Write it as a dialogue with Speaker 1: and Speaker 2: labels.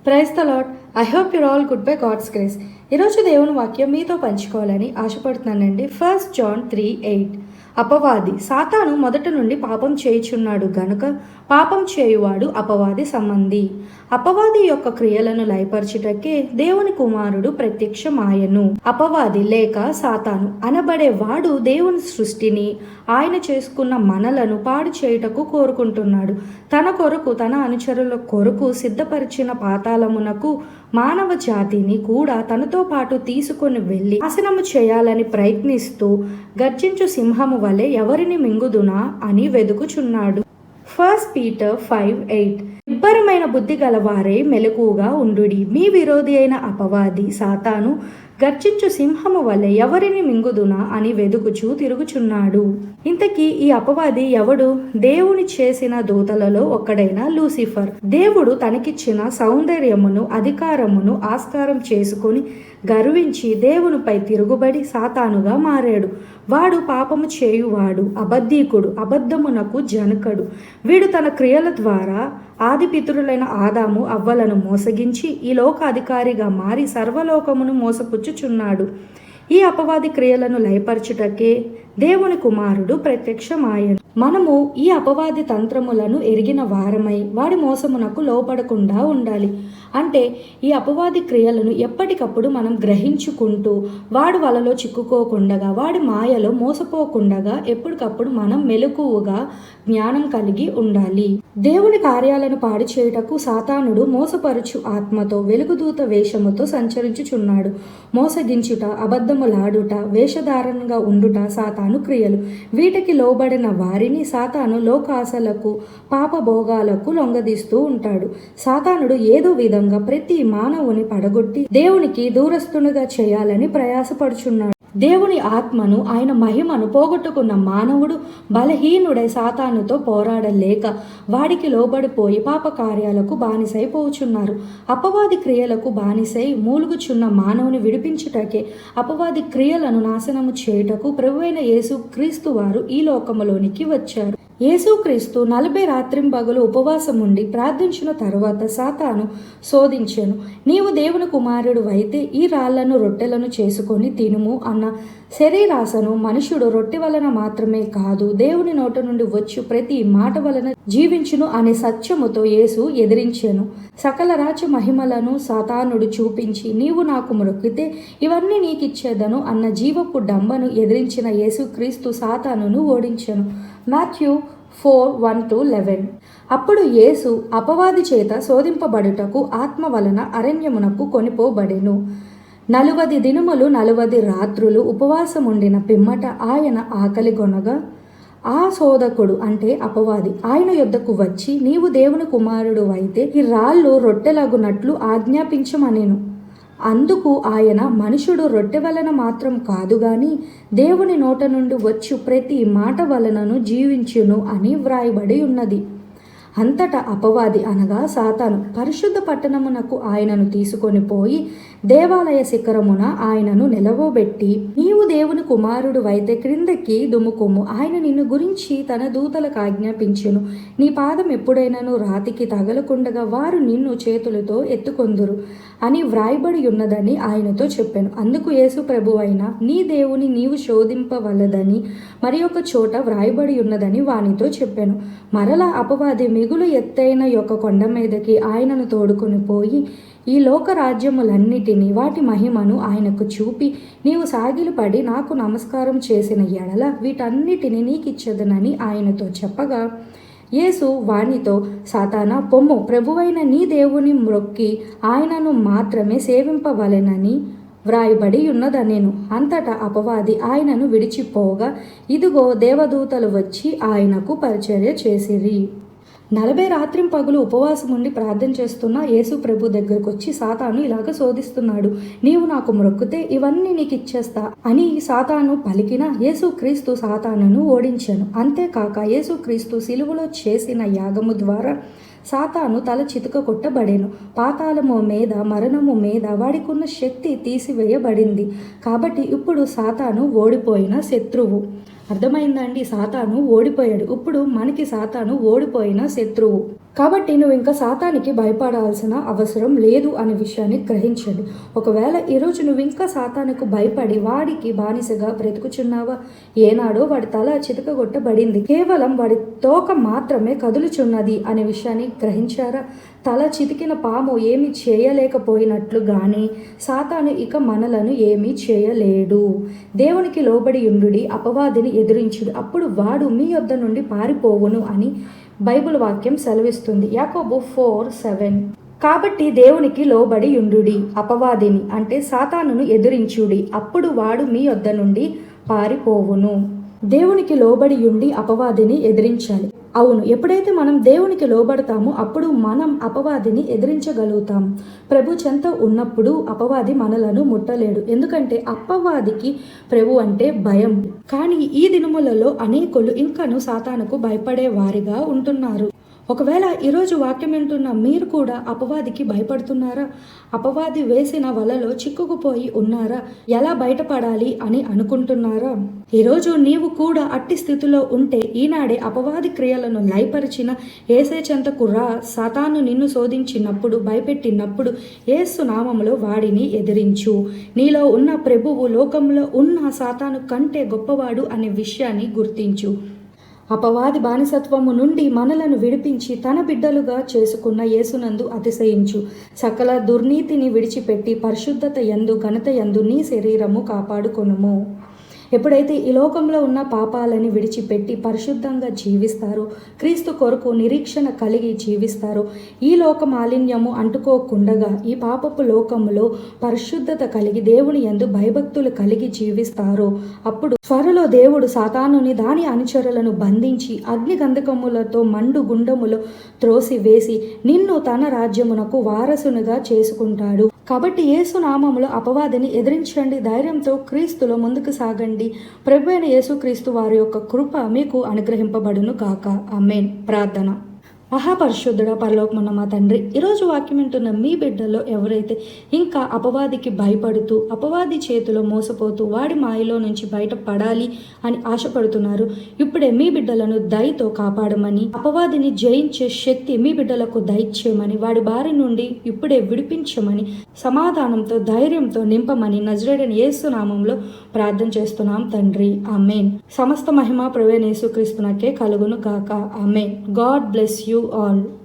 Speaker 1: Praise the lord. I hope you're all good by God's grace. ఈరోజు దేవుని వాక్యం మీతో పంచుకోవాలని ఆశపడుతున్నానండి. 1 John 3:8. అపవాది సాతాను మొదట నుండి పాపం చేయుచున్నాడు గనుక పాపం చేయువాడు అపవాది సంబంధి. అపవాది యొక్క క్రియలను లయపరచుటకే దేవుని కుమారుడు ప్రత్యక్షమాయెను. అపవాది లేక సాతాను అనబడే వాడు దేవుని సృష్టిని, ఆయన చేసుకున్న మనలను పాడు చేయుటకు కోరుకుంటున్నాడు. తన కొరకు, తన అనుచరుల కొరకు సిద్ధపరిచిన పాతాళమునకు మానవ జాతిని కూడా తనతో పాటు తీసుకొని వెళ్ళి నాశనము చేయాలని ప్రయత్నిస్తూ గర్జించు సింహము వలె ఎవరిని మింగుదునా అని వెదుకుచున్నాడు. 1 Peter 5:8. నిబ్బరమైన బుద్ధి గలవారే మెలకుగా ఉండుడి. మీ విరోధి అయిన అపవాది సాతాను గర్జించు సింహము వలె ఎవరిని మింగుదునా అని వెదుకుచూ తిరుగుచున్నాడు. ఇంతకీ ఈ అపవాది ఎవడు? దేవుని చేసిన దూతలలో ఒక్కడైన లూసిఫర్. దేవుడు తనకిచ్చిన సౌందర్యమును, అధికారమును ఆస్కారం చేసుకొని గర్వించి దేవునిపై తిరుగుబడి సాతానుగా మారాడు. వాడు పాపము చేయువాడు, అబద్ధీకుడు, అబద్ధమునకు జనకుడు. వీడు తన క్రియల ద్వారా ఆది పితరులైన ఆదాము అవ్వలను మోసగించి ఈ లోక అధికారిగా మారి సర్వలోకమును మోసపుచ్చుచున్నాడు. ఈ అపవాది క్రియలను లయపరచుటకే దేవుని కుమారుడు ప్రత్యక్షమాయెను. మనము ఈ అపవాది తంత్రములను ఎరిగిన వారమై వాడి మోసమునకు లోపడకుండా ఉండాలి. అంటే ఈ అపవాది క్రియలను ఎప్పటికప్పుడు మనం గ్రహించుకుంటూ వాడు వలలో చిక్కుకోకుండగా, వాడి మాయలో మోసపోకుండగా ఎప్పటికప్పుడు మనం మెలకువగా జ్ఞానం కలిగి ఉండాలి. దేవుని కార్యాలను పాడు చేయుటకు సాతానుడు మోసపరుచు ఆత్మతో వెలుగుదూత వేషముతో సంచరించుచున్నాడు. మోసగించుట, అబద్ధములాడుట, వేషధారణగా ఉండుట సాతాను క్రియలు. వీటికి లోబడిన వారిని సాతాను లోకాశలకు, పాపభోగాలకు లొంగదీస్తూ ఉంటాడు. సాతానుడు ఏదో విధంగా ప్రతి మానవుని పడగొట్టి దేవునికి దూరస్తునిగా చేయాలని ప్రయాసపడుచున్నాడు. దేవుని ఆత్మను, ఆయన మహిమను పోగొట్టుకున్న మానవుడు బలహీనుడై సాతానుతో పోరాడలేక వాడికి లోబడిపోయి పాప కార్యాలకు బానిసైపోచున్నారు. అపవాది క్రియలకు బానిసై మూలుగుచున్న మానవుని విడిపించుటకే అపవాది క్రియలను నాశనము చేయుటకు ప్రభువైన యేసు క్రీస్తు వారు ఈ లోకములోనికి వచ్చారు. యేసుక్రీస్తు 40 రాత్రింబగలు ఉపవాసముండి ప్రార్థించిన తరువాత సాతాను శోధించెను. నీవు దేవుని కుమారుడు అయితే ఈ రాళ్లను రొట్టెలను చేసుకొని తినుము అన్న శరీరాశను మనుషుడు రొట్టె వలన మాత్రమే కాదు, దేవుని నోట నుండి వచ్చు ప్రతి మాట వలన జీవించును అనే సత్యముతో యేసు ఎదిరించెను. సకల రాజ్య మహిమలను సాతానుడు చూపించి నీవు నాకు మొక్కితే ఇవన్నీ నీకిచ్చేదను అన్న జీవపు డంబను ఎదిరించిన యేసుక్రీస్తు సాతానును ఓడించెను. మాథ్యూ 4:1-11. అప్పుడు యేసు అపవాది చేత శోధింపబడుటకు ఆత్మ వలన అరణ్యమునకు కొనిపోబడెను. 40 దినములు 40 రాత్రులు ఉపవాసముండిన పిమ్మట ఆయన ఆకలి గొనగా ఆ శోధకుడు అంటే అపవాది ఆయన యొద్దకు వచ్చి నీవు దేవుని కుమారుడు అయితే ఈ రాళ్ళు రొట్టెలగునట్లు ఆజ్ఞాపించమనెను. అందుకు ఆయన మనుషుడు రొట్టె వలన మాత్రం కాదు గాని దేవుని నోట నుండి వచ్చు ప్రతి మాట వలనను జీవించును అని వ్రాయబడి ఉన్నది. అంతటా అపవాది అనగా సాతాను పరిశుద్ధ పట్టణమునకు ఆయనను తీసుకొని పోయి దేవాలయ శిఖరమున ఆయనను నిలవబెట్టి నీవు దేవుని కుమారుడు అయితే క్రిందకి దుముకుము, ఆయన నిన్ను గురించి తన దూతలకు ఆజ్ఞాపించెను, నీ పాదం ఎప్పుడైనాను రాతికి తగలకుండగా వారు నిన్ను చేతులతో ఎత్తుకొందురు అని వ్రాయబడి ఉన్నదని ఆయనతో చెప్పాను. అందుకు యేసు ప్రభువైన నీ దేవుని నీవు శోధింపవలదని మరి ఒక చోట వ్రాయబడి ఉన్నదని వానితో చెప్పాను. మరలా అపవాది మిగులు ఎత్తైన యొక్క కొండ మీదకి ఆయనను తోడుకొని పోయి ఈ లోక రాజ్యములన్నిటినీ వాటి మహిమను ఆయనకు చూపి నీవు సాగిలపడి నాకు నమస్కారం చేసిన ఎడల వీటన్నిటిని నీకిచ్చేదనని ఆయనతో చెప్పగా యేసు వానితో సాతానా పొమ్ము, ప్రభువైన నీ దేవుని మ్రొక్కి ఆయనను మాత్రమే సేవింపవలెనని వ్రాయబడి ఉన్నదనెను. అంతటా అపవాది ఆయనను విడిచిపోగా ఇదిగో దేవదూతలు వచ్చి ఆయనకు పరిచర్య చేసిరి. 40 రాత్రింపగలు ఉపవాసం ఉండి ప్రార్థన చేస్తున్న యేసు ప్రభు దగ్గరకు వచ్చి సాతాను ఇలాగ శోధిస్తున్నాడు. నీవు నాకు మొక్కితే ఇవన్నీ నీకు ఇచ్చేస్తా అని సాతాను పలికిన యేసుక్రీస్తు సాతానును ఓడించాను. అంతేకాక యేసుక్రీస్తు సిలువలో చేసిన యాగము ద్వారా సాతాను తల చితుక కొట్టబడెను. పాతాళము మీద, మరణము మీద వాడికున్న శక్తి తీసివేయబడింది. కాబట్టి ఇప్పుడు సాతాను ఓడిపోయిన శత్రువు. అర్థమైందండి? సాతాను ఓడిపోయాడు. ఇప్పుడు మనకి సాతాను ఓడిపోయిన శత్రువు. కాబట్టి నువ్వు ఇంకా సాతానికి భయపడాల్సిన అవసరం లేదు అనే విషయాన్ని గ్రహించండి. ఒకవేళ ఈరోజు నువ్వు ఇంకా సాతానుకు భయపడి వాడికి బానిసగా బ్రతుకుచున్నావా? ఏనాడో వాడి తల చితకగొట్టబడింది, కేవలం వాడి తోక మాత్రమే కదులుచున్నది అనే విషయాన్ని గ్రహించారా? తల చితికిన పాము ఏమి చేయలేకపోయినట్లు గాని సాతాను ఇక మనలను ఏమీ చేయలేడు. దేవునికి లోబడి ఉండుడి, అపవాదిని ఎదిరించుడు, అప్పుడు వాడు మీ యొద్ద నుండి పారిపోవును అని బైబిల్ వాక్యం సెలవిస్తుంది. యాకోబు 4:7. కాబట్టి దేవునికి లోబడి యుండుడి, అపవాదిని అంటే సాతానును ఎదిరించుడి, అప్పుడు వాడు మీ యొద్ద నుండి పారిపోవును. దేవునికి లోబడి ఉండి అపవాదిని ఎదిరించాలి. అవును, ఎప్పుడైతే మనం దేవునికి లోబడతామో అప్పుడు మనం అపవాదిని ఎదిరించగలుగుతాం. ప్రభు చెంత ఉన్నప్పుడు అపవాది మనలను ముట్టలేడు, ఎందుకంటే అపవాదికి ప్రభు అంటే భయం. కానీ ఈ దినములలో అనేకులు ఇంకను సాతానుకు భయపడే వారిగా ఉంటున్నారు. ఒకవేళ ఈరోజు వాక్యం వింటున్న మీరు కూడా అపవాదికి భయపడుతున్నారా? అపవాది వేసిన వలలో చిక్కుకుపోయి ఉన్నారా? ఎలా బయటపడాలి అని అనుకుంటున్నారా? ఈరోజు నీవు కూడా అట్టి స్థితిలో ఉంటే ఈనాడే అపవాది క్రియలను లయపరిచిన యేసే చెంతకు రా. సాతాను నిన్ను శోధించినప్పుడు, భయపెట్టినప్పుడు యేసు నామములో వాడిని ఎదిరించు. నీలో ఉన్న ప్రభువు లోకంలో ఉన్న సాతాను కంటే గొప్పవాడు అనే విషయాన్ని గుర్తించు. అపవాది బానిసత్వము నుండి మనలను విడిపించి తన బిడ్డలుగా చేసుకున్న యేసునందు అతిశయించు. సకల దుర్నీతిని విడిచిపెట్టి పరిశుద్ధత యందు ఘనత యందు నీ శరీరము కాపాడుకొనుము. ఎప్పుడైతే ఈ లోకంలో ఉన్న పాపాలని విడిచిపెట్టి పరిశుద్ధంగా జీవిస్తారో, క్రీస్తు కొరకు నిరీక్షణ కలిగి జీవిస్తారో, ఈ లోక మాలిన్యము అంటుకోకుండగా ఈ పాపపు లోకములో పరిశుద్ధత కలిగి దేవుని యందు భయభక్తులు కలిగి జీవిస్తారో, అప్పుడు త్వరలో దేవుడు సాతానుని దాని అనుచరులను బంధించి అగ్నిగంధకములతో మండు గుండములో త్రోసివేసి నిన్ను తన రాజ్యమునకు వారసునిగా చేసుకుంటాడు. కాబట్టి యేసు నామములో అపవాదిని ఎదిరించండి, ధైర్యంతో క్రీస్తులో ముందుకు సాగండి. ప్రభువైన యేసుక్రీస్తు వారి యొక్క కృప మీకు అనుగ్రహింపబడును గాక. ఆమేన్. ప్రార్థన. మహాపరిశుద్ధుడ పరలోకమున్న మా తండ్రి, ఈరోజు వాక్యం వింటున్న మీ బిడ్డల్లో ఎవరైతే ఇంకా అపవాదికి భయపడుతూ అపవాది చేతిలో మోసపోతూ వాడి మాయలో నుంచి బయటపడాలి అని ఆశపడుతున్నారు, ఇప్పుడే మీ బిడ్డలను దయతో కాపాడమని, అపవాదిని జయించే శక్తి మీ బిడ్డలకు దయచేయమని, వాడి బారి నుండి ఇప్పుడే విడిపించమని, సమాధానంతో ధైర్యంతో నింపమని నజరేయుడైన యేసు నామములో ప్రార్థన చేస్తున్నాం తండ్రి. ఆమేన్. సమస్త మహిమ ప్రభువైన యేసుక్రీస్తునకే కలుగును గాక. ఆమేన్. God bless you all.